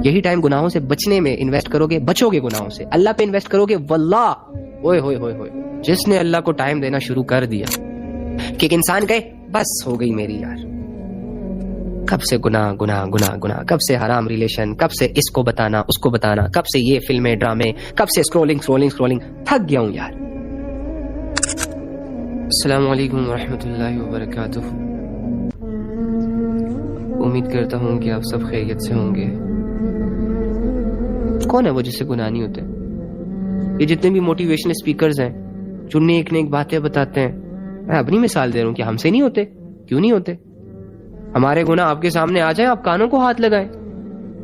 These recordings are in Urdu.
یہی ٹائم گناہوں سے بچنے میں انویسٹ کرو گے، بچو گے گناہوں سے، اللہ پہ انویسٹ کرو گے، واللہ اوئے ہوئے ہوئے ہوئے، جس نے اللہ کو ٹائم دینا شروع کر دیا کہ ایک انسان کہے بس ہو گئی میری یار، کب سے گناہ گناہ گناہ گناہ، کب سے حرام ریلیشن، کب سے اس کو بتانا اس کو بتانا، کب سے یہ فلمیں ڈرامے، کب سے اسکرولنگ، تھک گیا ہوں یار۔ السلام علیکم ورحمۃ اللہ وبرکاتہ، امید کرتا ہوں کہ آپ سب خیریت سے ہوں گے۔ کون ہے وہ جس سے گناہ نہیں ہوتے؟ یہ جتنے بھی موٹیویشنل اسپیکرز ہیں جو نیک نیک باتیں بتاتے ہیں، میں اپنی مثال دے رہا ہوں کہ ہم سے نہیں ہوتے، کیوں نہیں ہوتے؟ ہمارے گناہ آپ کے سامنے آ جائیں، آپ کانوں کو ہاتھ لگائیں،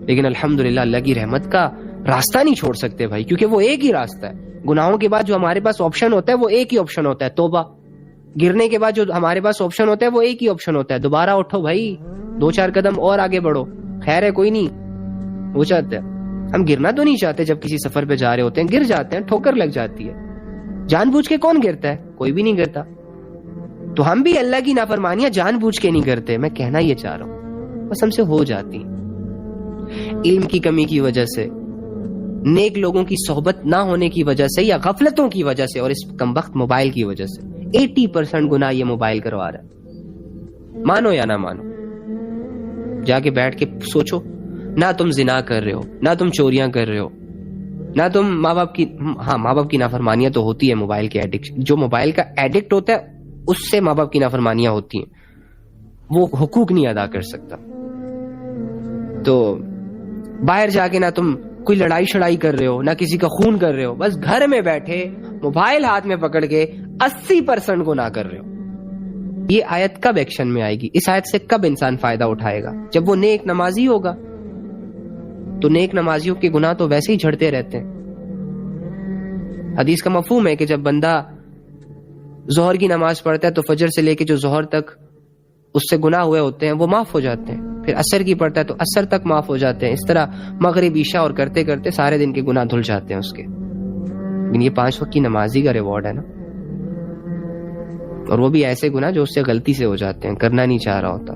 لیکن الحمدللہ اللہ کی رحمت کا راستہ نہیں چھوڑ سکتے بھائی، کیونکہ وہ ایک ہی راستہ ہے۔ گناہوں کے بعد جو ہمارے پاس آپشن ہوتا ہے وہ ایک ہی آپشن ہوتا ہے، توبہ۔ گرنے کے بعد جو ہمارے پاس آپشن ہوتا ہے وہ ایک ہی آپشن ہوتا ہے، دوبارہ اٹھو بھائی، 2-4 قدم اور آگے بڑھو، خیر ہے کوئی نہیں۔ وہ چاہتے ہیں، ہم گرنا تو نہیں چاہتے، جب کسی سفر پہ جا رہے ہوتے ہیں گر جاتے ہیں، ٹھوکر لگ جاتی ہے، جان بوجھ کے کون گرتا ہے؟ کوئی بھی نہیں گرتا۔ تو ہم بھی اللہ کی نافرمانیاں جان بوجھ کے نہیں کرتے، میں کہنا یہ چاہ رہا ہوں، بس ہم سے ہو جاتی ہیں، علم کی کمی کی وجہ سے، نیک لوگوں کی صحبت نہ ہونے کی وجہ سے، یا غفلتوں کی وجہ سے، اور اس کمبخت موبائل کی وجہ سے 80% گناہ یہ موبائل کروا رہا ہے، مانو یا نہ مانو۔ جا کے بیٹھ کے سوچو، نہ تم زنا کر رہے ہو، نہ تم چوریاں کر رہے ہو، نہ تم ماں باپ کی نافرمانیاں تو ہوتی ہے، موبائل کے ایڈکشن، جو موبائل کا ایڈکٹ ہوتا ہے اس سے ماں باپ کی نافرمانیاں ہوتی ہیں، وہ حقوق نہیں ادا کر سکتا۔ تو باہر جا کے نہ تم کوئی لڑائی شڑائی کر رہے ہو، نہ کسی کا خون کر رہے ہو، بس گھر میں بیٹھے موبائل ہاتھ میں پکڑ کے 80% گناہ کر رہے ہو۔ یہ آیت کب ایکشن میں آئے گی؟ اس آیت سے کب انسان فائدہ اٹھائے گا؟ جب وہ نیک نمازی ہوگا۔ تو نیک نمازیوں کے گناہ تو ویسے ہی جھڑتے رہتے ہیں۔ حدیث کا مفہوم ہے کہ جب بندہ ظہر کی نماز پڑھتا ہے تو فجر سے لے کے جو ظہر تک اس سے گناہ ہوئے ہوتے ہیں وہ معاف ہو جاتے ہیں، پھر عصر کی پڑھتا ہے تو عصر تک معاف ہو جاتے ہیں، اس طرح مغرب عشاء اور کرتے کرتے سارے دن کے گناہ دھل جاتے ہیں اس کے۔ لیکن یہ 5 وقت کی نمازی کا ریوارڈ ہے نا، اور وہ بھی ایسے گناہ جو اس سے غلطی سے ہو جاتے ہیں، کرنا نہیں چاہ رہا ہوتا،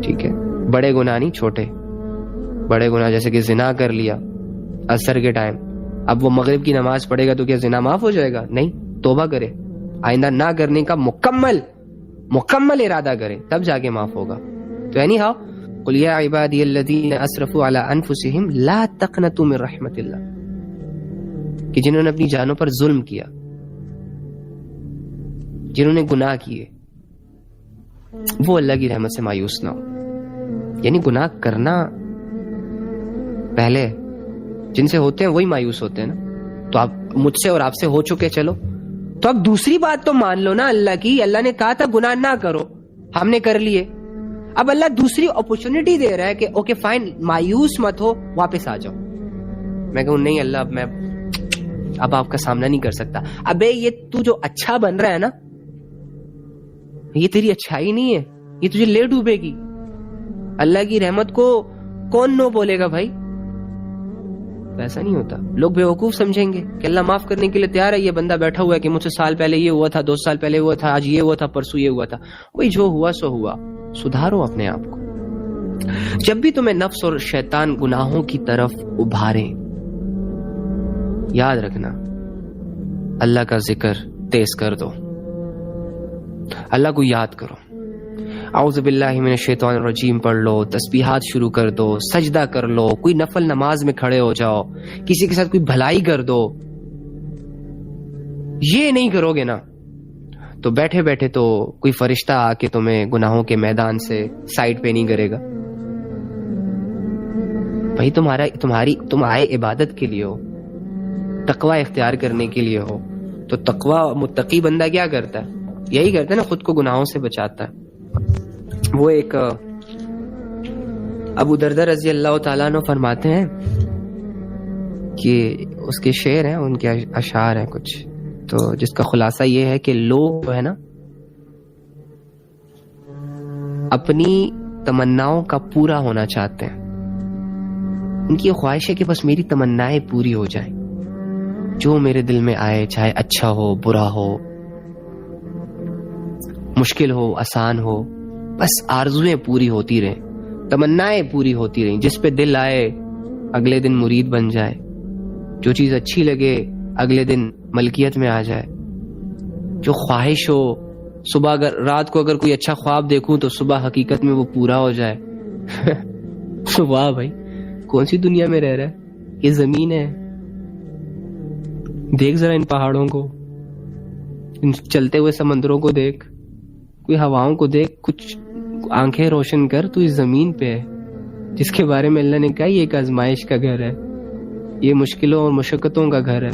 ٹھیک ہے، بڑے گناہ نہیں، چھوٹے بڑے گناہ، جیسے کہ زنا کر لیا عصر کے ٹائم، اب وہ مغرب کی نماز پڑھے گا تو کیا زنا معاف ہو جائے گا؟ نہیں، توبہ کرے، آئندہ نہ کرنے کا مکمل ارادہ کرے، تب جا کے معاف ہوگا۔ تو یعنی ہاں، قل یا عبادی الذین اسرفوا علی انفسہم لا تقنطوا من رحمت اللہ، کہ جنہوں نے اپنی جانوں پر ظلم کیا، جنہوں نے گناہ کیے، وہ اللہ کی رحمت سے مایوس نہ ہو۔ یعنی گناہ کرنا پہلے جن سے ہوتے ہیں وہی مایوس ہوتے ہیں نا۔ تو آپ مجھ سے اور آپ سے ہو چکے، چلو تو اب دوسری بات تو مان لو نا اللہ کی، اللہ نے کہا تھا گناہ نہ کرو، ہم نے کر لیے، اب اللہ دوسری اپرچونٹی دے رہا ہے کہ اوکے فائن، مایوس مت ہو، واپس آ جاؤ۔ میں کہوں نہیں اللہ، اب میں آپ کا سامنا نہیں کر سکتا۔ ابے یہ تو جو اچھا بن رہا ہے نا، یہ تیری اچھائی نہیں ہے، یہ تجھے لے ڈوبے گی۔ اللہ کی رحمت کو کون نو بولے گا بھائی؟ ایسا نہیں ہوتا، لوگ بیوقوف سمجھیں گے کہ اللہ معاف کرنے کے لیے تیار ہے، یہ بندہ بیٹھا ہوا ہے کہ مجھ سے سال پہلے یہ ہوا تھا، 2 سال پہلے ہوا تھا، آج یہ ہوا تھا، پرسوں یہ ہوا تھا، وہی جو ہوا سو ہوا، سدھارو اپنے آپ کو۔ جب بھی تمہیں نفس اور شیطان گناہوں کی طرف ابھارے، یاد رکھنا اللہ کا ذکر تیز کر دو، اللہ کو یاد کرو، اعوذ باللہ من الشیطان الرجیم پڑھ لو، تسبیحات شروع کر دو، سجدہ کر لو، کوئی نفل نماز میں کھڑے ہو جاؤ، کسی کے ساتھ کوئی بھلائی کر دو۔ یہ نہیں کرو گے نا تو بیٹھے بیٹھے تو کوئی فرشتہ آ کے تمہیں گناہوں کے میدان سے سائڈ پہ نہیں کرے گا۔ بھائی تم آئے عبادت کے لیے ہو، تقوی اختیار کرنے کے لیے ہو، تو تقوی متقی بندہ کیا کرتا ہے؟ یہی کرتا ہے نا، خود کو گناہوں سے بچاتا ہے۔ وہ ایک ابو دردہ رضی اللہ تعالیٰ عنہ فرماتے ہیں کہ اس کے شعر ہیں، ان کے اشعار ہیں کچھ، تو جس کا خلاصہ یہ ہے کہ لوگ جو ہے نا اپنی تمناؤں کا پورا ہونا چاہتے ہیں، ان کی خواہش ہے کہ بس میری تمنائیں پوری ہو جائیں، جو میرے دل میں آئے، چاہے اچھا ہو برا ہو، مشکل ہو آسان ہو، بس آرزویں پوری ہوتی رہیں۔ تمنائیں پوری ہوتی رہیں. جس پہ دل آئے اگلے دن مرید بن جائے, جو چیز اچھی لگے اگلے دن ملکیت میں آ جائے, جو خواہش ہو صبح اگر رات کو اگر کوئی اچھا خواب دیکھوں تو صبح حقیقت میں وہ پورا ہو جائے. واہ بھائی, کون سی دنیا میں رہ رہا ہے؟ یہ زمین ہے. دیکھ ذرا ان پہاڑوں کو, ان چلتے ہوئے سمندروں کو دیکھ, کوئی ہواؤں کو دیکھ, کچھ آنکھیں روشن کر. تو اس زمین پہ ہے جس کے بارے میں اللہ نے کہا یہ ایک آزمائش کا گھر ہے, یہ مشکلوں اور مشقتوں کا گھر ہے.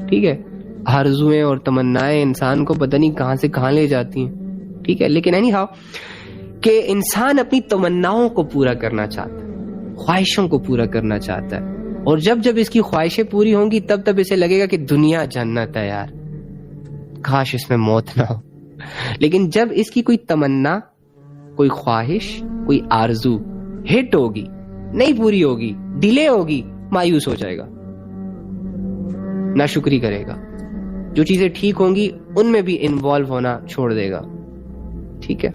ٹھیک ہے, آرزویں اور تمنائیں انسان کو پتہ نہیں کہاں سے کہاں لے جاتی ہیں. ٹھیک ہے, لیکن اینی ہاؤ کہ انسان اپنی تمناؤں کو پورا کرنا چاہتا ہے, خواہشوں کو پورا کرنا چاہتا ہے, اور جب جب اس کی خواہشیں پوری ہوں گی تب تب اسے لگے گا کہ دنیا جنت ہے یار, کاش اس میں موت نہ ہو. لیکن جب اس کی کوئی تمنا, کوئی خواہش, کوئی آرزو ہٹ ہوگی, نہیں پوری ہوگی, ڈیلے ہوگی, مایوس ہو جائے گا, ناشکری کرے گا. جو چیزیں ٹھیک ہوں گی ان میں بھی انوالو ہونا چھوڑ دے گا. ٹھیک ہے,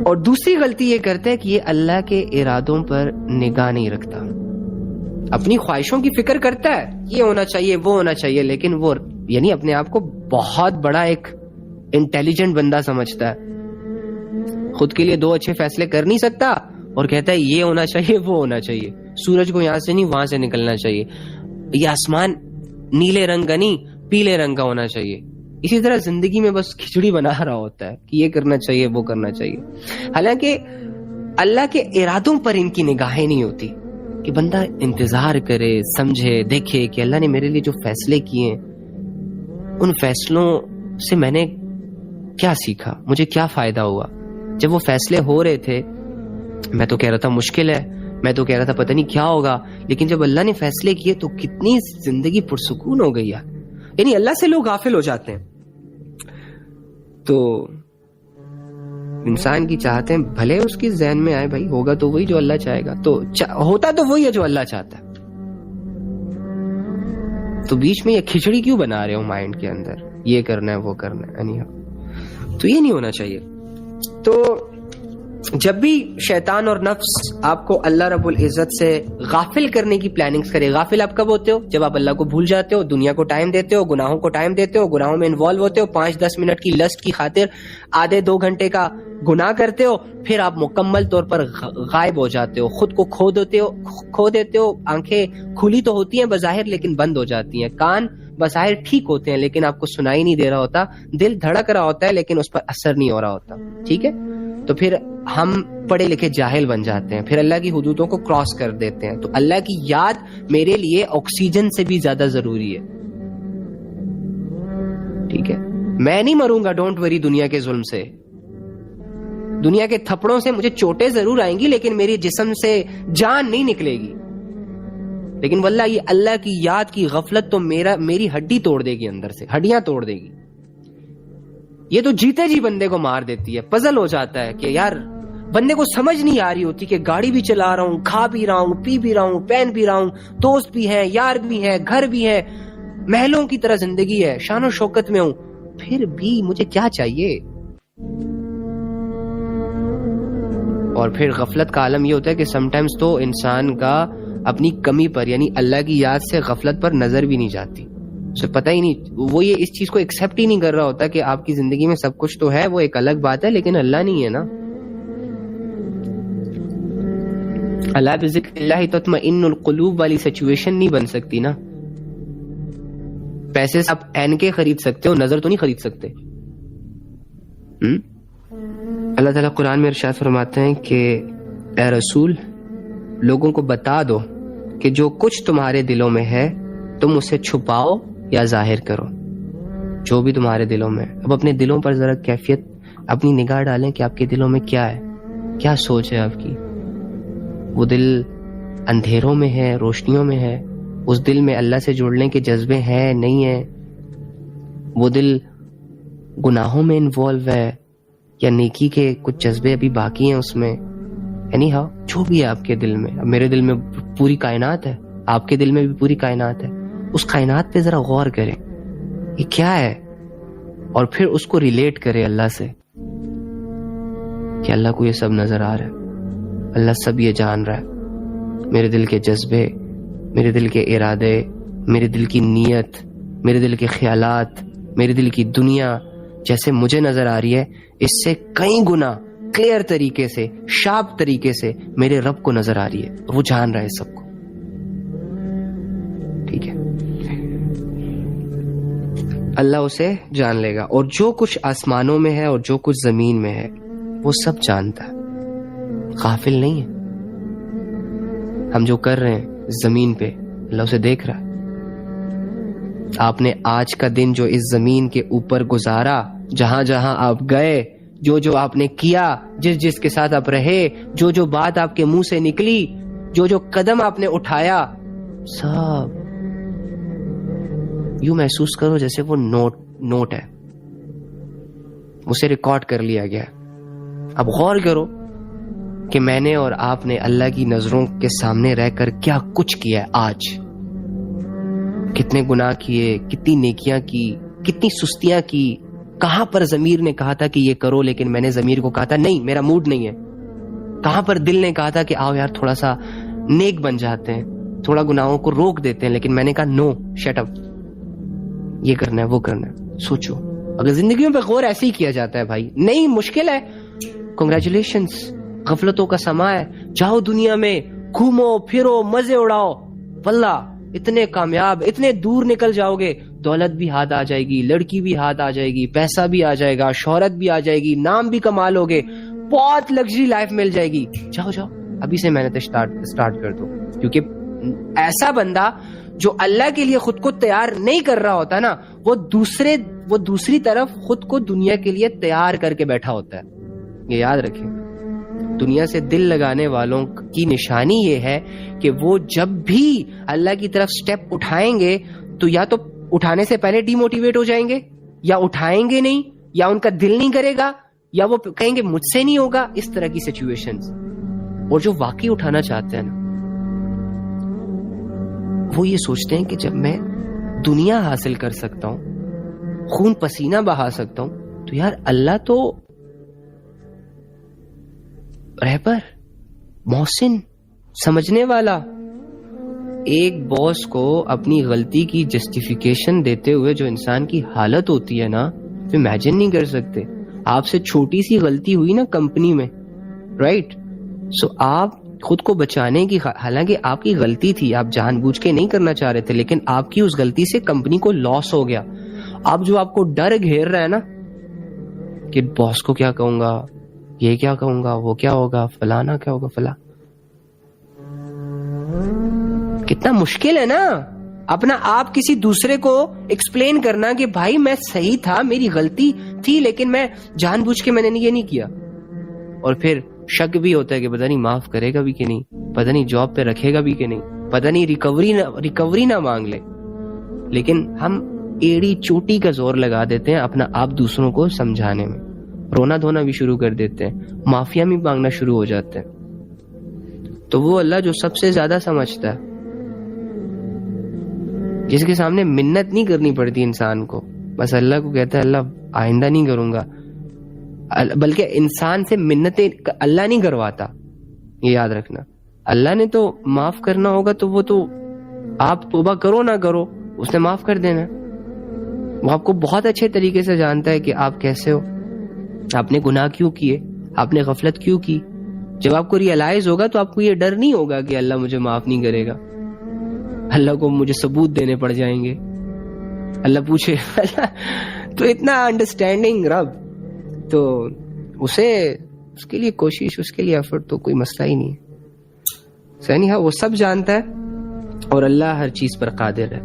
اور دوسری غلطی یہ کرتا ہے کہ یہ اللہ کے ارادوں پر نگاہ نہیں رکھتا. اپنی خواہشوں کی فکر کرتا ہے, یہ ہونا چاہیے وہ ہونا چاہیے, لیکن وہ یعنی اپنے آپ کو بہت بڑا ایک انٹیلیجنٹ بندہ سمجھتا ہے, خود کے لیے 2 اچھے فیصلے کر نہیں سکتا اور کہتا ہے یہ ہونا چاہیے وہ ہونا چاہیے, سورج کو یہاں سے نہیں وہاں سے نکلنا چاہیے, یہ آسمان نیلے رنگ کا نہیں پیلے رنگ کا ہونا چاہیے. اسی طرح زندگی میں بس کھچڑی بنا رہا ہوتا ہے کہ یہ کرنا چاہیے وہ کرنا چاہیے, حالانکہ اللہ کے ارادوں پر ان کی نگاہیں نہیں ہوتی کہ بندہ انتظار کرے, سمجھے, دیکھے کہ اللہ نے میرے لیے جو فیصلے کیے ہیں ان فیصلوں سے میں نے کیا سیکھا, مجھے کیا فائدہ ہوا. جب وہ فیصلے ہو رہے تھے میں تو کہہ رہا تھا مشکل ہے, میں تو کہہ رہا تھا پتہ نہیں کیا ہوگا, لیکن جب اللہ نے فیصلے کیے تو کتنی زندگی پرسکون ہو گئی یار. یعنی اللہ سے لوگ غافل ہو جاتے ہیں. تو انسان کی چاہتے ہیں بھلے اس کی ذہن میں آئے بھائی ہوگا تو وہی جو اللہ چاہے گا, تو ہوتا تو وہی ہے جو اللہ چاہتا ہے. تو بیچ میں یہ کھچڑی کیوں بنا رہے ہو مائنڈ کے اندر, یہ کرنا ہے وہ کرنا ہے, تو یہ نہیں ہونا چاہیے. تو جب بھی شیطان اور نفس آپ کو اللہ رب العزت سے غافل کرنے کی پلاننگز کرے, غافل آپ کب ہوتے ہو؟ جب آپ اللہ کو بھول جاتے ہو, دنیا کو ٹائم دیتے ہو, گناہوں کو ٹائم دیتے ہو, گناہوں میں انوالو ہوتے ہو, 5-10 منٹ کی لسٹ کی خاطر آدھے 2 گھنٹے کا گناہ کرتے ہو, پھر آپ مکمل طور پر غائب ہو جاتے ہو, خود کو کھو دیتے ہو. آنکھیں کھلی تو ہوتی ہیں بظاہر لیکن بند ہو جاتی ہیں, کان بظاہر ٹھیک ہوتے ہیں لیکن آپ کو سنائی نہیں دے رہا ہوتا, دل دھڑک رہا ہوتا ہے لیکن اس پر اثر نہیں ہو رہا ہوتا. ٹھیک ہے, تو پھر ہم پڑھے لکھے جاہل بن جاتے ہیں, پھر اللہ کی حدودوں کو کراس کر دیتے ہیں. تو اللہ کی یاد میرے لیے آکسیجن سے بھی زیادہ ضروری ہے. ٹھیک ہے, میں نہیں مروں گا ڈونٹ وری دنیا کے ظلم سے, دنیا کے تھپڑوں سے مجھے چوٹیں ضرور آئیں گی لیکن میری جسم سے جان نہیں نکلے گی. لیکن واللہ یہ اللہ کی یاد کی غفلت تو میری ہڈی توڑ دے گی, اندر سے ہڈیاں توڑ دے گی. یہ تو جیتے جی بندے کو مار دیتی ہے. پزل ہو جاتا ہے کہ یار بندے کو سمجھ نہیں آ رہی ہوتی کہ گاڑی بھی چلا رہا ہوں, کھا بھی رہا ہوں, پی بھی رہا ہوں, پہن بھی رہا ہوں, دوست بھی ہے, یار بھی ہے, گھر بھی ہے, محلوں کی طرح زندگی ہے, شان و شوکت میں ہوں, پھر بھی مجھے کیا چاہیے. اور پھر غفلت کا عالم یہ ہوتا ہے کہ سم ٹائمز تو انسان کا اپنی کمی پر یعنی اللہ کی یاد سے غفلت پر نظر بھی نہیں جاتی, اسے پتہ ہی نہیں, وہ یہ اس چیز کو ایکسیپٹ ہی نہیں کر رہا ہوتا کہ آپ کی زندگی میں سب کچھ تو ہے, وہ ایک الگ بات ہے لیکن اللہ نہیں ہے نا. اللہ بذکر اللہ تطمئن القلوب والی سچویشن نہیں بن سکتی نا. پیسے سے آپ این کے خرید سکتے ہو, نظر تو نہیں خرید سکتے. اللہ تعالیٰ قرآن میں ارشاد فرماتے ہیں کہ اے رسول لوگوں کو بتا دو کہ جو کچھ تمہارے دلوں میں ہے تم اسے چھپاؤ یا ظاہر کرو, جو بھی تمہارے دلوں میں. اب اپنے دلوں پر ذرا کیفیت اپنی نگاہ ڈالیں کہ آپ کے دلوں میں کیا ہے, کیا سوچ ہے آپ کی. وہ دل اندھیروں میں ہے, روشنیوں میں ہے, اس دل میں اللہ سے جڑنے کے جذبے ہیں نہیں ہیں, وہ دل گناہوں میں انوالو ہے یا نیکی کے کچھ جذبے ابھی باقی ہیں اس میں. یعنی ہاں جو بھی ہے آپ کے دل میں, اب میرے دل میں پوری کائنات ہے, آپ کے دل میں بھی پوری کائنات ہے, اس کائنات پہ ذرا غور کریں یہ کیا ہے, اور پھر اس کو ریلیٹ کرے اللہ سے کہ اللہ کو یہ سب نظر آ رہا ہے، اللہ سب یہ جان رہا ہے، میرے دل کے جذبے، میرے دل کے ارادے، میرے دل کی نیت، میرے دل کے خیالات، میرے دل کی دنیا جیسے مجھے نظر آ رہی ہے، اس سے کئی گنا کلیئر طریقے سے، شارپ طریقے سے میرے رب کو نظر آ رہی ہے، وہ جان رہا ہے سب کو. ٹھیک ہے، اللہ اسے جان لے گا، اور جو کچھ آسمانوں میں ہے اور جو کچھ زمین میں ہے وہ سب جانتا ہے، غافل نہیں ہے. ہم جو کر رہے ہیں زمین پہ اللہ اسے دیکھ رہا ہے. آپ نے آج کا دن جو اس زمین کے اوپر گزارا، جہاں جہاں آپ گئے، جو جو آپ نے کیا، جس جس کے ساتھ آپ رہے، جو جو بات آپ کے منہ سے نکلی، جو جو قدم آپ نے اٹھایا، سب یوں محسوس کرو جیسے وہ نوٹ ہے، اسے ریکارڈ کر لیا گیا. اب غور کرو کہ میں نے اور آپ نے اللہ کی نظروں کے سامنے رہ کر کیا کچھ کیا ہے آج. کتنے گناہ کیے، کتنی نیکیاں کی، کتنی سستیاں کی. کہاں پر ضمیر نے کہا تھا کہ یہ کرو، لیکن میں نے ضمیر کو کہا تھا نہیں، میرا موڈ نہیں ہے. کہاں پر دل نے کہا تھا کہ آؤ یار تھوڑا سا نیک بن جاتے ہیں، تھوڑا گناہوں کو روک دیتے ہیں، لیکن میں نے کہا نو، شٹ اپ، یہ کرنا ہے وہ کرنا ہے. سوچو اگر زندگیوں پہ غور ایسے ہی کیا جاتا ہے بھائی، نہیں مشکل ہے، کنگریچولیشنز، غفلتوں کا سما ہے، جاؤ دنیا میں گھومو پھرو مزے اڑاؤ، واللہ اتنے کامیاب، اتنے دور نکل جاؤ گے، دولت بھی ہاتھ آ جائے گی، لڑکی بھی ہاتھ آ جائے گی، پیسہ بھی آ جائے گا، شہرت بھی آ جائے گی، نام بھی کما لو گے، بہت لگژری لائف مل جائے گی. جاؤ جاؤ ابھی سے محنت اسٹارٹ کر دو. کیونکہ ایسا بندہ جو اللہ کے لیے خود کو تیار نہیں کر رہا ہوتا نا، وہ دوسری طرف خود کو دنیا کے لیے تیار کر کے بیٹھا ہوتا ہے. یہ یاد رکھیں، دنیا سے دل لگانے والوں کی نشانی یہ ہے کہ وہ جب بھی اللہ کی طرف سٹیپ اٹھائیں گے تو یا تو اٹھانے سے پہلے ڈی موٹیویٹ ہو جائیں گے، یا اٹھائیں گے نہیں، یا ان کا دل نہیں کرے گا، یا وہ کہیں گے مجھ سے نہیں ہوگا. اس طرح کی سچویشنز. اور جو واقعی اٹھانا چاہتے ہیں نا، وہ یہ سوچتے ہیں کہ جب میں دنیا حاصل کر سکتا ہوں، خون پسینہ بہا سکتا ہوں، تو یار اللہ تو رہبر، محسن، سمجھنے والا. ایک باس کو اپنی غلطی کی جسٹیفیکیشن دیتے ہوئے جو انسان کی حالت ہوتی ہے نا، امیجن نہیں کر سکتے. آپ سے چھوٹی سی غلطی ہوئی نا کمپنی میں، رائٹ، سو آپ خود کو بچانے کی، حالانکہ آپ کی غلطی تھی، آپ جان بوجھ کے نہیں کرنا چاہ رہے تھے، لیکن آپ کی اس غلطی سے کمپنی کو لاس ہو گیا. اب جو آپ کو ڈر گھیر رہا ہے نا کہ باس کو کیا کہوں گا، یہ کیا کہوں گا، وہ کیا ہوگا، فلانا کیا ہوگا، فلاں، کتنا مشکل ہے نا اپنا آپ کسی دوسرے کو ایکسپلین کرنا کہ بھائی میں صحیح تھا، میری غلطی تھی، لیکن میں جان بوجھ کے میں نے یہ نہیں کیا. اور پھر شک بھی ہوتا ہے کہ پتہ نہیں معاف کرے گا بھی کہ نہیں، پتہ نہیں جاب پہ رکھے گا بھی کہ نہیں، پتہ نہیں ریکوری نہ مانگ لے. لیکن ہم ایڑی چوٹی کا زور لگا دیتے ہیں اپنا آپ دوسروں کو سمجھانے میں، رونا دھونا بھی شروع کر دیتے ہیں، معافیا بھی مانگنا شروع ہو جاتے ہیں. تو وہ اللہ جو سب سے زیادہ سمجھتا ہے، جس کے سامنے منت نہیں کرنی پڑتی انسان کو، بس اللہ کو کہتا ہے اللہ آئندہ نہیں کروں گا، بلکہ انسان سے منتیں اللہ نہیں کرواتا. یہ یاد رکھنا، اللہ نے تو معاف کرنا ہوگا تو وہ تو آپ توبہ کرو نہ کرو اس نے معاف کر دینا. وہ آپ کو بہت اچھے طریقے سے جانتا ہے کہ آپ کیسے ہو، آپ نے گناہ کیوں کیے، آپ نے غفلت کیوں کی. جب آپ کو ریئلائز ہوگا تو آپ کو یہ ڈر نہیں ہوگا کہ اللہ مجھے معاف نہیں کرے گا، اللہ کو مجھے ثبوت دینے پڑ جائیں گے. اللہ پوچھے تو اتنا انڈرسٹینڈنگ رب، تو اس کے لیے کوشش، اس کے لیے ایفرٹ تو کوئی مسئلہ ہی نہیں ہے. یعنی ہاں وہ سب جانتا ہے اور اللہ ہر چیز پر قادر ہے.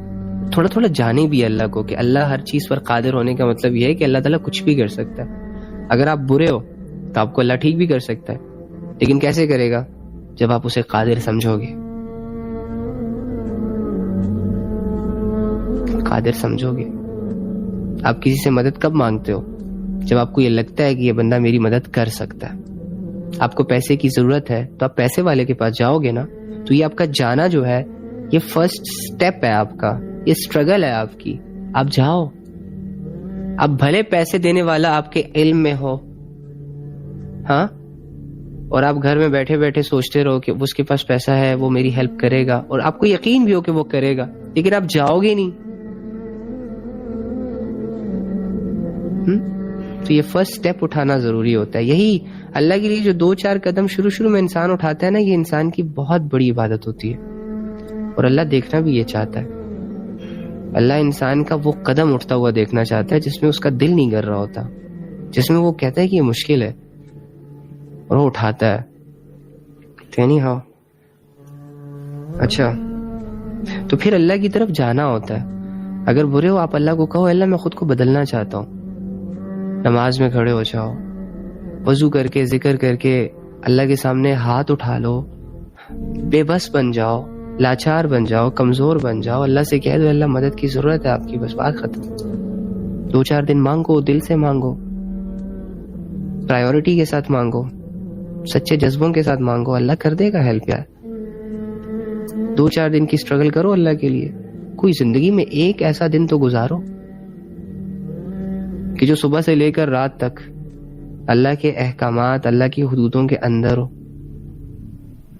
تھوڑا تھوڑا جانے بھی اللہ کو کہ اللہ ہر چیز پر قادر ہونے کا مطلب یہ ہے کہ اللہ تعالیٰ کچھ بھی کر سکتا ہے. اگر آپ برے ہو تو آپ کو اللہ ٹھیک بھی کر سکتا ہے، لیکن کیسے کرے گا؟ جب آپ اسے قادر سمجھو گے. قادر سمجھو گے. آپ کسی سے مدد کب مانگتے ہو؟ جب آپ کو یہ لگتا ہے کہ یہ بندہ میری مدد کر سکتا ہے. آپ کو پیسے کی ضرورت ہے تو آپ پیسے والے کے پاس جاؤ گے نا. تو یہ آپ کا جانا جو ہے یہ فرسٹ سٹیپ ہے آپ کا، یہ اسٹرگل ہے آپ کی. آپ جاؤ. اب بھلے پیسے دینے والا آپ کے علم میں ہو، ہاں، اور آپ گھر میں بیٹھے بیٹھے سوچتے رہو کہ اس کے پاس پیسہ ہے، وہ میری ہیلپ کرے گا، اور آپ کو یقین بھی ہو کہ وہ کرے گا، لیکن آپ جاؤ گے نہیں. تو یہ فرسٹ سٹیپ اٹھانا ضروری ہوتا ہے. یہی اللہ کے لیے جو 2-4 قدم شروع میں انسان اٹھاتا ہے نا، یہ انسان کی بہت بڑی عبادت ہوتی ہے. اور اللہ دیکھنا بھی یہ چاہتا ہے. اللہ انسان کا وہ قدم اٹھتا ہوا دیکھنا چاہتا ہے جس میں اس کا دل نہیں کر رہا ہوتا، جس میں وہ کہتا ہے کہ یہ مشکل ہے، اور وہ اٹھاتا ہے. ہاں اچھا، تو پھر اللہ کی طرف جانا ہوتا ہے. اگر برے ہو آپ اللہ کو کہو اللہ میں خود کو بدلنا چاہتا ہوں. نماز میں کھڑے ہو جاؤ، وضو کر کے ذکر کر کے اللہ کے سامنے ہاتھ اٹھا لو، بے بس بن جاؤ، لاچار بن جاؤ، کمزور بن جاؤ. اللہ سے کہہ دو اللہ مدد کی ضرورت ہے آپ کی، بس بات ختم. 2-4 دن مانگو، دل سے مانگو، پرائیورٹی کے ساتھ مانگو، سچے جذبوں کے ساتھ مانگو، اللہ کر دے گا ہیلپ. یار 2-4 دن کی سٹرگل کرو اللہ کے لیے. کوئی زندگی میں ایک ایسا دن تو گزارو کہ جو صبح سے لے کر رات تک اللہ کے احکامات، اللہ کی حدودوں کے اندر ہو،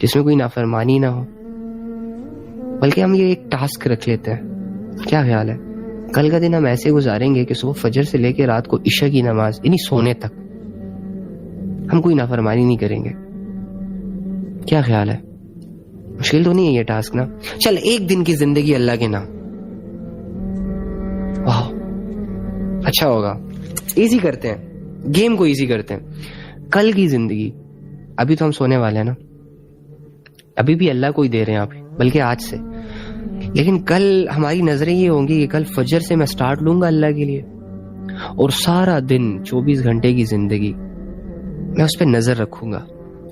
جس میں کوئی نافرمانی نہ ہو. بلکہ ہم یہ ایک ٹاسک رکھ لیتے ہیں. کیا خیال ہے کل کا دن ہم ایسے گزاریں گے کہ صبح فجر سے لے کے رات کو عشاء کی نماز، یعنی سونے تک ہم کوئی نافرمانی نہیں کریں گے. کیا خیال ہے؟ مشکل تو نہیں ہے یہ ٹاسک نا؟ چل ایک دن کی زندگی اللہ کے نام، واہ اچھا ہوگا. ایزی کرتے ہیں گیم کو، ایزی کرتے ہیں. کل کی زندگی، ابھی تو ہم سونے والے ہیں نا، ابھی بھی اللہ کو ہی دے رہے ہیں آپ، بلکہ آج سے. لیکن کل ہماری نظریں یہ ہوں گی کہ کل فجر سے میں سٹارٹ لوں گا اللہ کے لیے، اور سارا دن 24 گھنٹے کی زندگی میں اس پہ نظر رکھوں گا.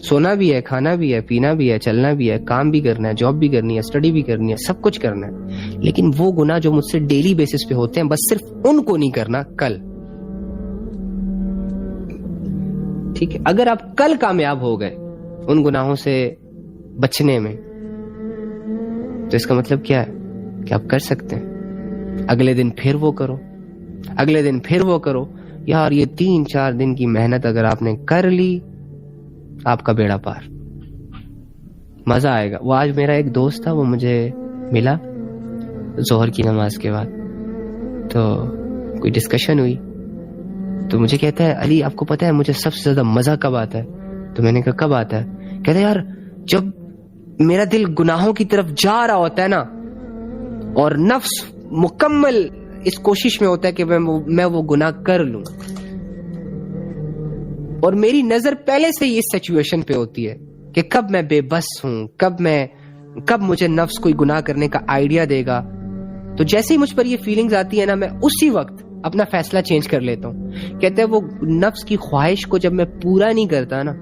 سونا بھی ہے، کھانا بھی ہے، پینا بھی ہے، چلنا بھی ہے، کام بھی کرنا ہے، جاب بھی کرنی ہے، اسٹڈی بھی کرنی ہے، سب کچھ کرنا ہے. لیکن وہ گناہ جو مجھ سے ڈیلی بیسس پہ ہوتے ہیں بس صرف ان کو نہیں کرنا کل. ٹھیک ہے، اگر آپ کل کامیاب ہو گئے ان گناہوں سے بچنے میں تو اس کا مطلب کیا ہے کہ آپ کر سکتے ہیں. اگلے دن پھر وہ کرو، اگلے دن پھر وہ کرو. یار یہ 3-4 دن کی محنت اگر آپ نے کر لی، آپ کا بیڑا پار، مزہ آئے گا. وہ آج میرا ایک دوست تھا، وہ مجھے ملا ظہر کی نماز کے بعد، تو کوئی ڈسکشن ہوئی تو مجھے کہتا ہے علی آپ کو پتہ ہے مجھے سب سے زیادہ مزہ کب آتا ہے؟ تو میں نے کہا کب آتا ہے؟ کہتا ہے یار جب میرا دل گناہوں کی طرف جا رہا ہوتا ہے نا، اور نفس مکمل اس کوشش میں ہوتا ہے کہ میں وہ گناہ کر لوں، اور میری نظر پہلے سے ہی اس سچویشن پہ ہوتی ہے کہ کب میں بے بس ہوں، کب مجھے نفس کوئی گناہ کرنے کا آئیڈیا دے گا. تو جیسے ہی مجھ پر یہ فیلنگز آتی ہے نا، میں اسی وقت اپنا فیصلہ چینج کر لیتا ہوں. کہتے ہیں وہ نفس کی خواہش کو جب میں پورا نہیں کرتا نا،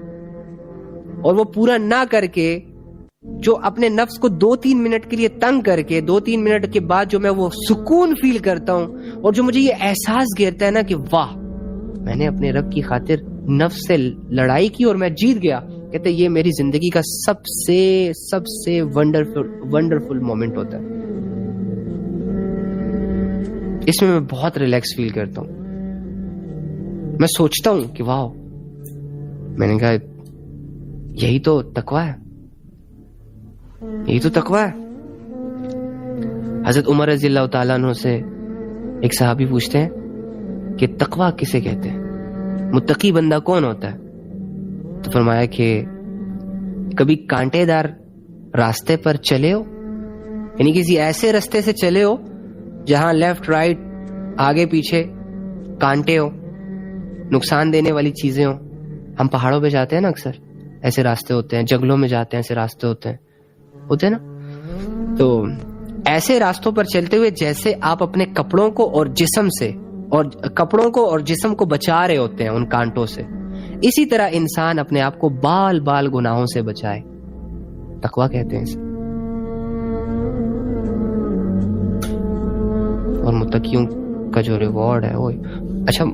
اور وہ پورا نہ کر کے جو اپنے نفس کو 2-3 منٹ کے لیے تنگ کر کے 2-3 منٹ کے بعد جو میں وہ سکون فیل کرتا ہوں، اور جو مجھے یہ احساس گھیرتا ہے نا کہ واہ میں نے اپنے رب کی خاطر نفس سے لڑائی کی اور میں جیت گیا. کہتے یہ میری زندگی کا سب سے ونڈرفل مومنٹ ہوتا ہے. اس میں بہت ریلیکس فیل کرتا ہوں. میں سوچتا ہوں کہ واہ، میں نے کہا یہی تو تقویٰ ہے، یہی تو تقویٰ ہے. حضرت عمر رضی اللہ تعالیٰ عنہ سے ایک صحابی پوچھتے ہیں کہ تقویٰ کسے کہتے ہیں، متقی بندہ کون ہوتا ہے؟ تو فرمایا کہ کبھی کانٹے دار راستے پر چلے ہو، یعنی کسی ایسے راستے سے چلے ہو جہاں لیفٹ رائٹ آگے پیچھے کانٹے ہو، نقصان دینے والی چیزیں ہو. ہم پہاڑوں پہ جاتے ہیں نا، اکثر ایسے راستے ہوتے ہیں، جنگلوں میں جاتے ہیں ایسے راستے ہوتے ہیں نا. تو ایسے راستوں پر چلتے ہوئے جیسے آپ اپنے کپڑوں کو اور جسم کو بچا رہے ہوتے ہیں ان کانٹوں سے، اسی طرح انسان اپنے آپ کو بال بال گناہوں سے بچائے. تقویٰ کہتے ہیں اسے. اور متقیوں کا جو ریوارڈ ہے وہ اچھا،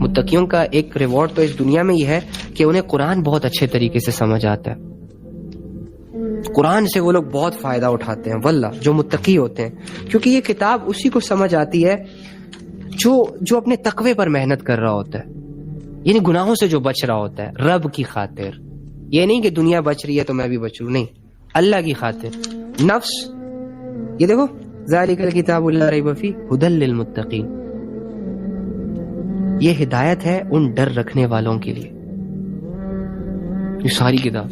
متقیوں کا ایک ریوارڈ تو اس دنیا میں یہ ہے کہ انہیں قرآن بہت اچھے طریقے سے سمجھ آتا ہے. قرآن سے وہ لوگ بہت فائدہ اٹھاتے ہیں واللہ، جو متقی ہوتے ہیں، کیونکہ یہ کتاب اسی کو سمجھ آتی ہے جو اپنے تقوی پر محنت کر رہا ہوتا ہے. یعنی گناہوں سے جو بچ رہا ہوتا ہے رب کی خاطر، یہ نہیں کہ دنیا بچ رہی ہے تو میں بھی بچوں، نہیں، اللہ کی خاطر. نفس، یہ دیکھو ذالک الکتاب لا ریب فیہ ھدی للمتقین، یہ ہدایت ہے ان ڈر رکھنے والوں کے لیے. یہ ساری کتاب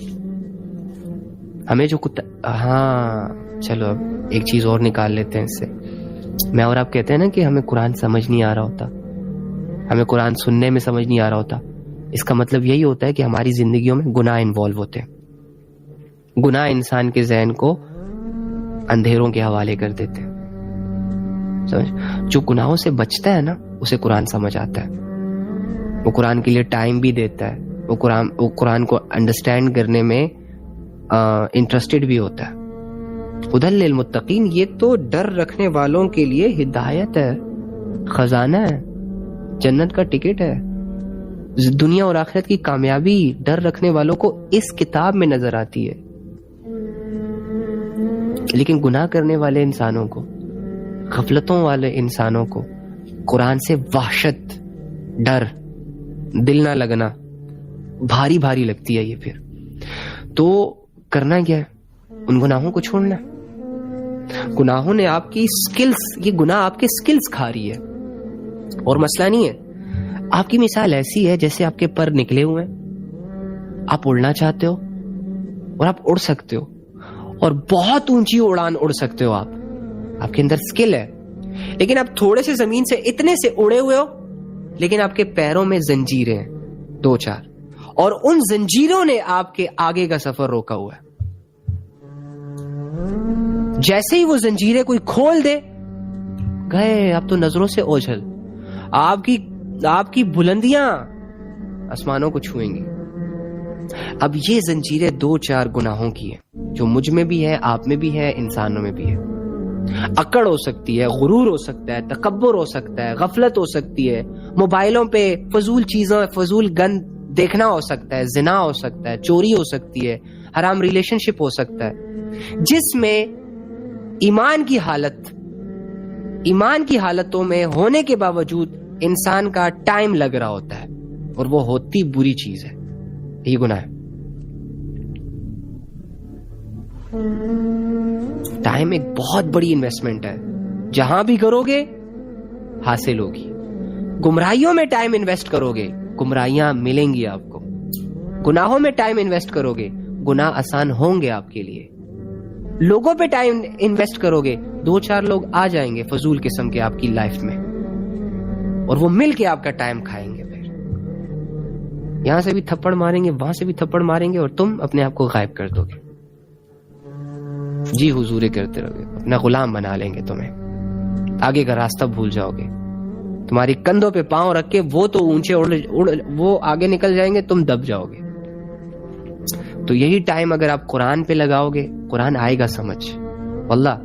ہمیں جو ہاں چلو اب ایک چیز اور نکال لیتے ہیں اس سے. میں اور آپ کہتے ہیں نا کہ ہمیں قرآن سمجھ نہیں آ رہا ہوتا، ہمیں قرآن سننے میں سمجھ نہیں آ رہا ہوتا، اس کا مطلب یہی ہوتا ہے کہ ہماری زندگیوں میں گناہ انوالو ہوتے ہیں. گناہ انسان کے ذہن کو اندھیروں کے حوالے کر دیتے ہیں. سمجھ؟ جو گناہوں سے بچتا ہے نا اسے قرآن سمجھ آتا ہے، وہ قرآن کے لیے ٹائم بھی دیتا ہے، وہ قرآن کو انڈرسٹینڈ کرنے میں انٹرسٹڈ بھی ہوتا ہے. ھدی للمتقین، یہ تو ڈر رکھنے والوں کے لیے ہدایت ہے، خزانہ ہے، جنت کا ٹکٹ ہے. دنیا اور آخرت کی کامیابی ڈر رکھنے والوں کو اس کتاب میں نظر آتی ہے. لیکن گناہ کرنے والے انسانوں کو، غفلتوں والے انسانوں کو قرآن سے وحشت، ڈر، دل نہ لگنا، بھاری بھاری لگتی ہے. یہ پھر تو کرنا کیا ہے؟ ان گناہوں کو چھوڑنا. گناہوں نے آپ کی سکلز، یہ گناہ آپ کے سکلز کھا رہی ہے. اور مسئلہ نہیں ہے، آپ کی مثال ایسی ہے جیسے آپ کے پر نکلے ہوئے ہیں، آپ اڑنا چاہتے ہو اور آپ اڑ سکتے ہو، اور بہت اونچی اڑان اڑ سکتے ہو. آپ کے اندر سکل ہے، لیکن آپ تھوڑے سے زمین سے اتنے سے اڑے ہوئے ہو، لیکن آپ کے پیروں میں زنجیریں ہیں 2-4، اور ان زنجیروں نے آپ کے آگے کا سفر روکا ہوا ہے. جیسے ہی وہ زنجیریں کوئی کھول دے، گئے آپ تو نظروں سے اوجھل. آپ کی بلندیاں آسمانوں کو چھوئیں گی. اب یہ زنجیریں 2-4 گناہوں کی ہیں، جو مجھ میں بھی ہے، آپ میں بھی ہے، انسانوں میں بھی ہے. اکڑ ہو سکتی ہے، غرور ہو سکتا ہے، تکبر ہو سکتا ہے، غفلت ہو سکتی ہے، موبائلوں پہ فضول چیزوں، فضول گند دیکھنا ہو سکتا ہے، زنا ہو سکتا ہے، چوری ہو سکتی ہے، حرام ریلیشن شپ ہو سکتا ہے، جس میں ایمان کی حالتوں میں ہونے کے باوجود انسان کا ٹائم لگ رہا ہوتا ہے، اور وہ ہوتی بری چیز ہے. یہ گناہ ہے. ٹائم ایک بہت بڑی انویسٹمنٹ ہے، جہاں بھی کرو گے حاصل ہوگی. گمراہیوں میں ٹائم انویسٹ کرو گے، گمراہیاں ملیں گی آپ کو. گناہوں میں ٹائم انویسٹ کرو گے، گناہ آسان ہوں گے آپ کے لیے. لوگوں پہ ٹائم انویسٹ کرو گے، 2-4 لوگ آ جائیں گے فضول قسم کے آپ کی لائف میں، اور وہ مل کے آپ کا ٹائم کھائیں گے. پھر یہاں سے بھی تھپڑ ماریں گے، وہاں سے بھی تھپڑ ماریں گے، اور تم اپنے آپ کو غائب کر دو گے. جی حضورے کرتے رہو گے، اپنا غلام بنا لیں گے تمہیں. آگے کا راستہ بھول جاؤ گے. تمہاری کندھوں پہ پاؤں رکھ کے وہ تو اونچے وہ آگے نکل جائیں گے، تم دب جاؤ گے. تو یہی ٹائم اگر آپ قرآن پہ لگاؤ گے، قرآن آئے گا سمجھ، واللہ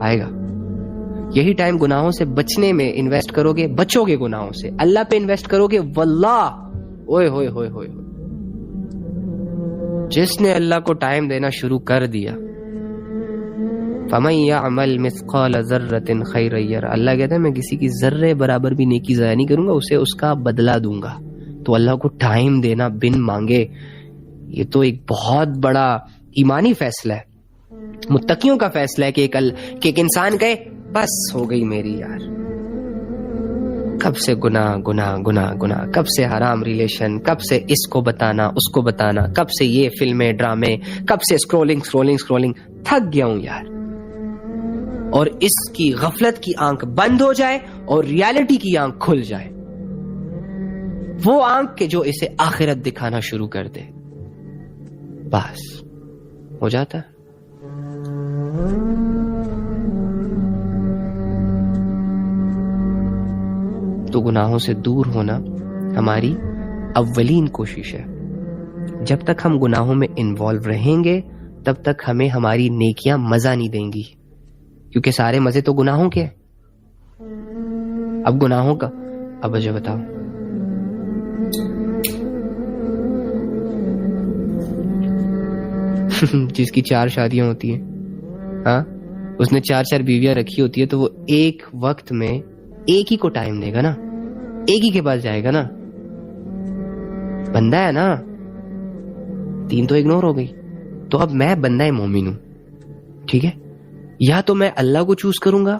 آئے گا. یہی ٹائم گناہوں سے بچنے میں انویسٹ کرو گے، بچو گے گناہوں سے. اللہ پہ انویسٹ کرو گے، واللہ اوئے ہوئے ہوئے ہوئے، جس نے اللہ کو ٹائم دینا شروع کر دیا، فَمَن يَعْمَلْ مِثْقَالَ ذَرَّةٍ خَيْرًا يَرَهُ، اللہ کہتا ہے میں کسی کی ذرے برابر بھی نیکی ضائع نہیں کروں گا، اسے اس کا بدلہ دوں گا. تو اللہ کو ٹائم دینا بن مانگے، یہ تو ایک بہت بڑا ایمانی فیصلہ ہے، متقیوں کا فیصلہ ہے کہ ایک انسان کہے بس ہو گئی میری یار، کب سے گناہ گناہ گناہ گناہ، کب سے حرام ریلیشن، کب سے اس کو بتانا اس کو بتانا، کب سے یہ فلمیں ڈرامے، کب سے اسکرولنگ، تھک گیا ہوں یار. اور اس کی غفلت کی آنکھ بند ہو جائے اور ریالٹی کی آنکھ کھل جائے، وہ آنکھ کے جو اسے آخرت دکھانا شروع کر دے، بس ہو جاتا ہے. تو گناہوں سے دور ہونا ہماری اولین کوشش ہے. جب تک ہم گناہوں میں انوالو رہیں گے تب تک ہمیں ہماری نیکیاں مزہ نہیں دیں گی، کیونکہ سارے مزے تو گناہوں کے ہیں. اب گناہوں کا اب مجھے بتاؤ، جس کی 4 شادیاں ہوتی ہیں، ہاں اس نے 4 بیویاں رکھی ہوتی ہے، تو وہ ایک وقت میں ایک ہی کو ٹائم دے گا نا، ایک ہی کے پاس جائے گا نا. بندہ ہے نا, 3 تو اگنور ہو گئی. تو اب میں بندہ مومن ہوں, ٹھیک ہے, یا تو میں اللہ کو چوز کروں گا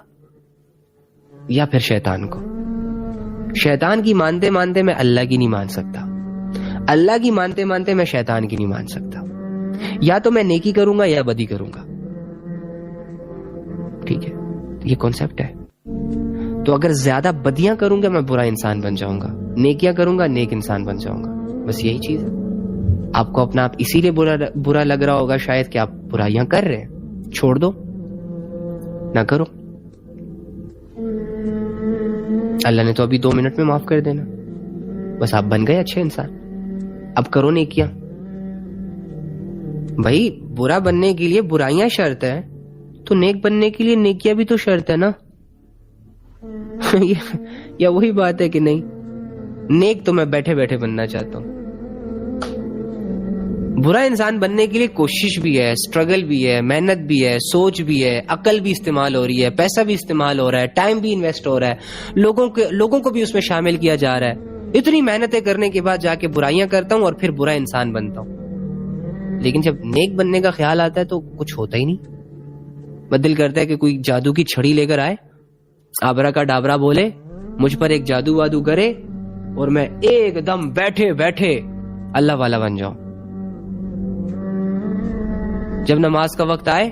یا پھر شیطان کو. شیطان کی مانتے مانتے میں اللہ کی نہیں مان سکتا, اللہ کی مانتے مانتے میں شیطان کی نہیں مان سکتا. یا تو میں نیکی کروں گا یا بدی کروں گا, ٹھیک ہے, یہ کانسیپٹ ہے. تو اگر زیادہ بدیاں کروں گا میں برا انسان بن جاؤں گا, نیکیاں کروں گا نیک انسان بن جاؤں گا. بس یہی چیز ہے. آپ کو اپنا آپ اسی لیے برا لگ رہا ہوگا شاید کہ آپ برائیاں کر رہے ہیں. چھوڑ دو, نہ کرو. اللہ نے تو ابھی 2 منٹ میں معاف کر دینا. بس آپ بن گئے اچھے انسان. اب کرو نیکیاں. بھائی برا بننے کے لیے برائیاں شرط ہے, تو نیک بننے کے لیے نیکیاں بھی تو شرط ہے نا. یا وہی بات ہے کہ نہیں, نیک تو میں بیٹھے بیٹھے بننا چاہتا ہوں. برا انسان بننے کے لیے کوشش بھی ہے, اسٹرگل بھی ہے, محنت بھی ہے, سوچ بھی ہے, عقل بھی استعمال ہو رہی ہے, پیسہ بھی استعمال ہو رہا ہے, ٹائم بھی انویسٹ ہو رہا ہے, لوگوں کو بھی اس میں شامل کیا جا رہا ہے. اتنی محنتیں کرنے کے بعد جا کے برائیاں کرتا ہوں اور پھر برا انسان بنتا ہوں. لیکن جب نیک بننے کا خیال آتا ہے تو کچھ ہوتا ہی نہیں. بدل کرتا ہے کہ کوئی جادو کی چھڑی لے کر آئے, آبرا کا ڈابرا بولے, مجھ پر ایک جادو وادو کرے اور میں ایک دم بیٹھے بیٹھے اللہ والا بن جاؤں. جب نماز کا وقت آئے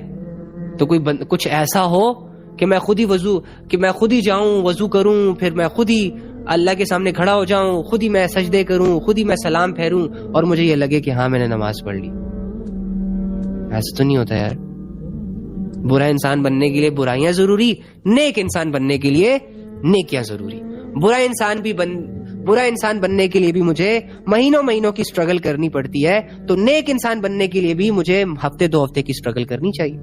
تو کچھ ایسا ہو کہ میں خود ہی جاؤں, وضو کروں, پھر میں خود ہی اللہ کے سامنے کھڑا ہو جاؤں, خود ہی میں سجدے کروں, خود ہی میں سلام پھیروں, اور مجھے یہ لگے کہ ہاں میں نے نماز پڑھ لی. ایسا تو نہیں ہوتا یار. برا انسان بننے کے لیے برائیاں ضروری, نیک انسان بننے کے لیے نیکیاں ضروری. برا انسان بننے کے لیے بھی مجھے مہینوں کی سٹرگل کرنی پڑتی ہے, تو نیک انسان بننے کے لیے بھی مجھے ہفتے 2 ہفتے کی سٹرگل کرنی چاہیے.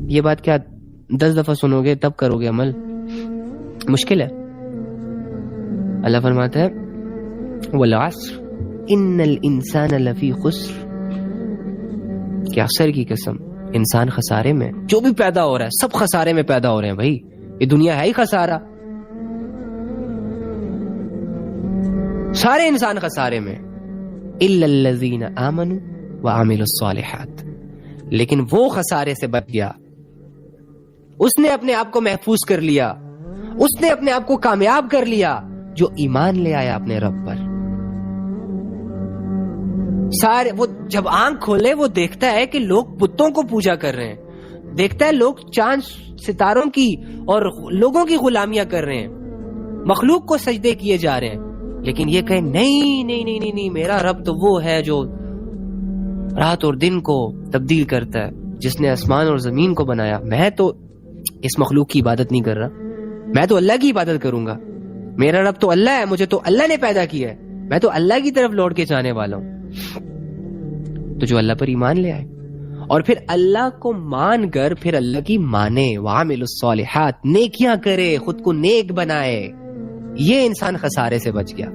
یہ بات کیا 10 دفعہ سنو گے تب کرو گے عمل؟ مشکل ہے. اللہ فرماتا ہے والعصر ان الانسان لفی خسر, کہ عصر کی قسم انسان خسارے میں. جو بھی پیدا ہو رہا ہے سب خسارے میں پیدا ہو رہے ہیں بھائی. یہ دنیا ہے ہی خسارہ, سارے انسان خسارے میں. الا الذین آمنوا وعملوا الصالحات, لیکن وہ خسارے سے بچ گیا, اس نے اپنے آپ کو محفوظ کر لیا, اس نے اپنے آپ کو کامیاب کر لیا جو ایمان لے آیا اپنے رب پر. سارے وہ جب آنکھ کھولے وہ دیکھتا ہے کہ لوگ بتوں کو پوجا کر رہے ہیں, دیکھتا ہے لوگ چاند ستاروں کی اور لوگوں کی غلامیاں کر رہے ہیں, مخلوق کو سجدے کیے جا رہے ہیں. لیکن یہ کہے نہیں, میرا رب تو وہ ہے جو رات اور دن کو تبدیل کرتا ہے, جس نے آسمان اور زمین کو بنایا. میں تو اس مخلوق کی عبادت نہیں کر رہا, میں تو اللہ کی عبادت کروں گا. میرا رب تو اللہ ہے, مجھے تو اللہ نے پیدا کیا ہے, میں تو اللہ کی طرف لوٹ کے جانے والا ہوں. تو جو اللہ پر ایمان لے آئے اور پھر اللہ کو مان کر پھر اللہ کی مانے, وعمل الصالحات, نیکیاں کرے, خود کو نیک بنائے, یہ انسان خسارے سے بچ گیا,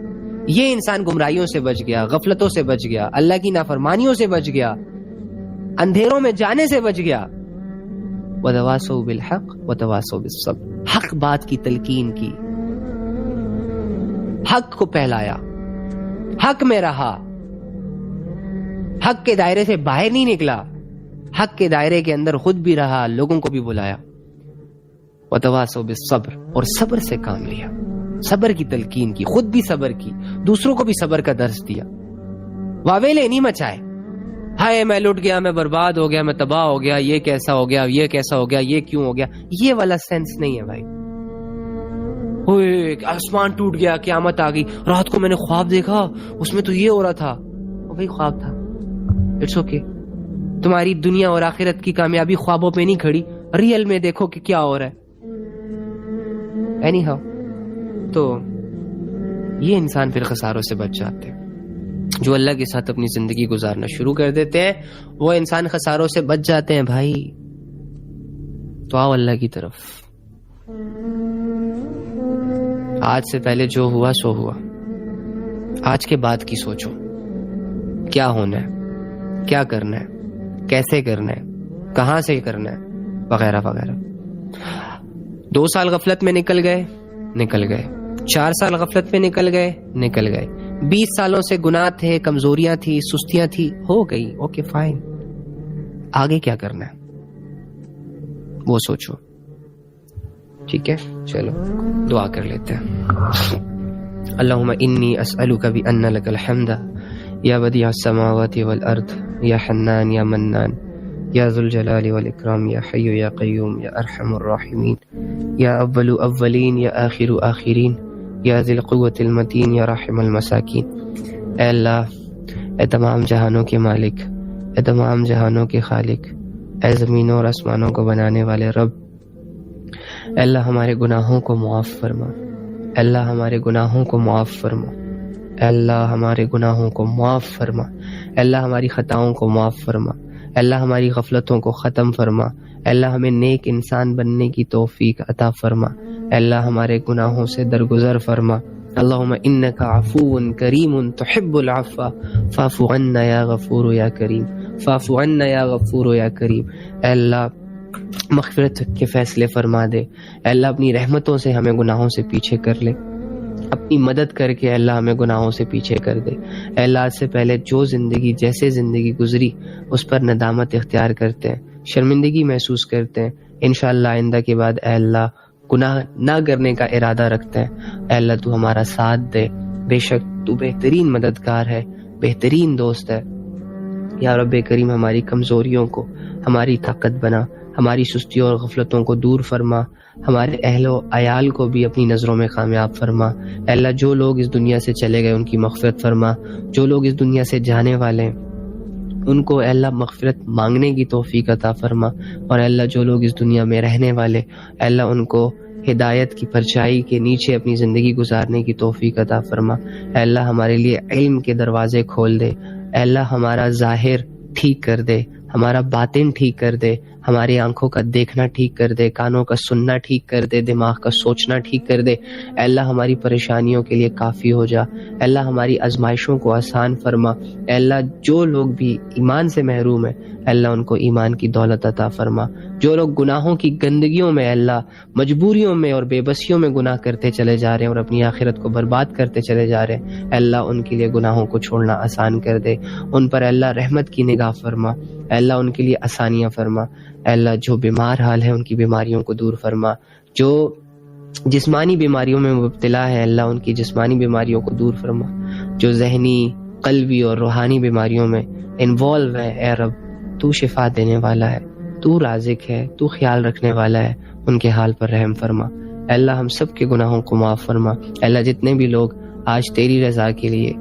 یہ انسان گمراہیوں سے بچ گیا, غفلتوں سے بچ گیا, اللہ کی نافرمانیوں سے بچ گیا, اندھیروں میں جانے سے بچ گیا. وتواصوا بالحق وتواصوا بالصبر, حق بات کی تلقین کی, حق کو پہلایا, حق میں رہا, حق کے دائرے سے باہر نہیں نکلا, حق کے دائرے کے اندر خود بھی رہا, لوگوں کو بھی بلایا. وتواصوا بالصبر, اور صبر سے کام لیا, صبر کی تلقین کی, خود بھی صبر کی, دوسروں کو بھی صبر کا درس دیا. واویلے نہیں مچائے, ہائے میں لٹ گیا, میں برباد ہو گیا, میں تباہ ہو گیا, یہ کیسا ہو گیا, یہ کیسا ہو گیا, یہ کیوں ہو گیا, یہ والا سینس نہیں ہے بھائی. آسمان ٹوٹ گیا, قیامت آ گئی, رات کو میں نے خواب دیکھا, اس میں تو یہ ہو رہا تھا. وہی خواب تھا, اٹس اوکے. تمہاری دنیا اور آخرت کی کامیابی خوابوں پہ نہیں کھڑی, ریئل میں دیکھو کہ کیا ہو رہا ہے. اینی ہاؤ, تو یہ انسان پھر خساروں سے بچ جاتے ہیں. جو اللہ کے ساتھ اپنی زندگی گزارنا شروع کر دیتے ہیں وہ انسان خساروں سے بچ جاتے ہیں بھائی. تو آؤ اللہ کی طرف. آج سے پہلے جو ہوا سو ہوا, آج کے بعد کی سوچو, کیا ہونا ہے, کیا کرنا ہے, کیسے کرنا ہے, کہاں سے کرنا ہے, وغیرہ وغیرہ. 2 سال غفلت میں نکل گئے, 4 سال غفلت میں نکل گئے, 20 سالوں سے گناہ تھے، کمزوریاں تھی، سستیاں تھی، ہو گئی، اوکے فائن، آگے کیا کرنا ہے وہ سوچو. ٹھیک ہے، چلو دعا کر لیتے ہیں. اللہم انی اسألک بأن لک الحمد یا بدیع السماوات والارض یا حنان یا منان یا ذو الجلال والاکرام یا حی یا قیوم یا ارحم الراحمین یا اول اولین یا آخر آخرین یا ذی القوة المتین یا رحم المساکین. اے اللہ، اے تمام جہانوں کے مالک، اے تمام جہانوں کے خالق، اے زمینوں اور آسمانوں کو بنانے والے رب، اے اللہ ہمارے گناہوں کو معاف فرما، اے اللہ ہمارے گناہوں کو معاف فرما، اے اللہ ہمارے گناہوں کو معاف فرما، اے اللہ ہماری خطاؤں کو معاف فرما، اے اللہ ہماری غفلتوں کو ختم فرما، اے اللہ ہمیں نیک انسان بننے کی توفیق عطا فرما، اے اللہ ہمارے گناہوں سے درگزر فرما. اللہم انک عفو کریم تحب العفو فاعف عنا یا غفور یا کریم، فاعف عنا یا غفور یا کریم. اے اللہ مغفرت کے فیصلے فرما دے، اے اللہ اپنی رحمتوں سے ہمیں گناہوں سے پیچھے کر لے، اپنی مدد کر کے اللہ ہمیں گناہوں سے پیچھے کر دے. اے اللہ آج سے پہلے جو زندگی جیسے زندگی گزری اس پر ندامت اختیار کرتے ہیں، شرمندگی محسوس کرتے ہیں، انشاءاللہ آئندہ کے بعد اے اللہ گناہ نہ کرنے کا ارادہ رکھتے ہیں. اے اللہ تو ہمارا ساتھ دے، بے شک تو بہترین مددگار ہے، بہترین دوست ہے. یا رب کریم ہماری کمزوریوں کو ہماری طاقت بنا، ہماری سستیوں اور غفلتوں کو دور فرما، ہمارے اہل و عیال کو بھی اپنی نظروں میں کامیاب فرما. اے اللہ جو لوگ اس دنیا سے چلے گئے ان کی مغفرت فرما، جو لوگ اس دنیا سے جانے والے ہیں ان کو اے اللہ مغفرت مانگنے کی توفیق عطا فرما، اور اے اللہ جو لوگ اس دنیا میں رہنے والے اے اللہ ان کو ہدایت کی پرچائی کے نیچے اپنی زندگی گزارنے کی توفیق عطا فرما. اے اللہ ہمارے لیے علم کے دروازے کھول دے، اے اللہ ہمارا ظاہر ٹھیک کر دے، ہمارا باطن ٹھیک کر دے، ہماری آنکھوں کا دیکھنا ٹھیک کر دے، کانوں کا سننا ٹھیک کر دے، دماغ کا سوچنا ٹھیک کر دے. اے اللہ ہماری پریشانیوں کے لیے کافی ہو جا، اے اللہ ہماری آزمائشوں کو آسان فرما. اے اللہ جو لوگ بھی ایمان سے محروم ہیں اے اللہ ان کو ایمان کی دولت عطا فرما. جو لوگ گناہوں کی گندگیوں میں اے اللہ مجبوریوں میں اور بے بسیوں میں گناہ کرتے چلے جا رہے ہیں اور اپنی آخرت کو برباد کرتے چلے جا رہے ہیں اے اللہ ان کے لیے گناہوں کو چھوڑنا آسان کر دے، ان پر اے اللہ رحمت کی نگاہ فرما، اے اللہ ان کے لیے آسانیاں فرما. اے اللہ جو بیمار حال ہے ان کی بیماریوں کو دور فرما، جو جسمانی بیماریوں میں مبتلا ہے اللہ ان کی جسمانی بیماریوں کو دور فرما، جو ذہنی قلبی اور روحانی بیماریوں میں انوالو ہے اے رب تو شفا دینے والا ہے، تو رازق ہے، تو خیال رکھنے والا ہے، ان کے حال پر رحم فرما. اے اللہ ہم سب کے گناہوں کو معاف فرما. اے اللہ جتنے بھی لوگ آج تیری رضا کے لیے،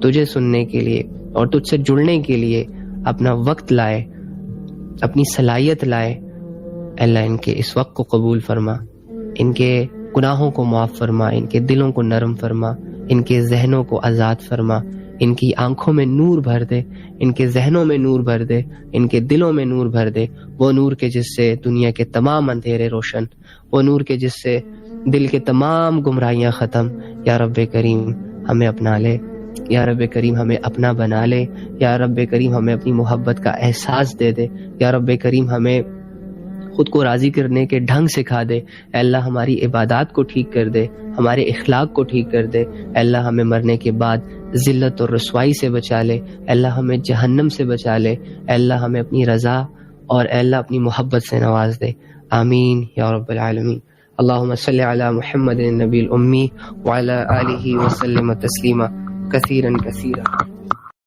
تجھے سننے کے لیے اور تجھ سے جڑنے کے لیے اپنا وقت لائے، اپنی صلاحیت لائے، اللہ ان کے اس وقت کو قبول فرما، ان کے گناہوں کو معاف فرما، ان کے دلوں کو نرم فرما، ان کے ذہنوں کو آزاد فرما، ان کی آنکھوں میں نور بھر دے، ان کے ذہنوں میں نور بھر دے، ان کے دلوں میں نور بھر دے، وہ نور کے جس سے دنیا کے تمام اندھیرے روشن، وہ نور کے جس سے دل کے تمام گمراہیاں ختم. یا رب کریم ہمیں اپنا لے، یا رب کریم ہمیں اپنا بنا لے، یا رب کریم ہمیں اپنی محبت کا احساس دے دے، یا رب کریم ہمیں خود کو راضی کرنے کے ڈھنگ سکھا دے. اے اللہ ہماری عبادات کو ٹھیک کر دے، ہمارے اخلاق کو ٹھیک کر دے. اے اللہ ہمیں مرنے کے بعد ذلت اور رسوائی سے بچا لے، اے اللہ ہمیں جہنم سے بچا لے، اے اللہ ہمیں اپنی رضا اور اے اللہ اپنی محبت سے نواز دے. آمین یا رب العالمین. اللہم صلی علی محمد النبی الامی وعلی آلہ وسلم تسلیما کثیرا کثیرا.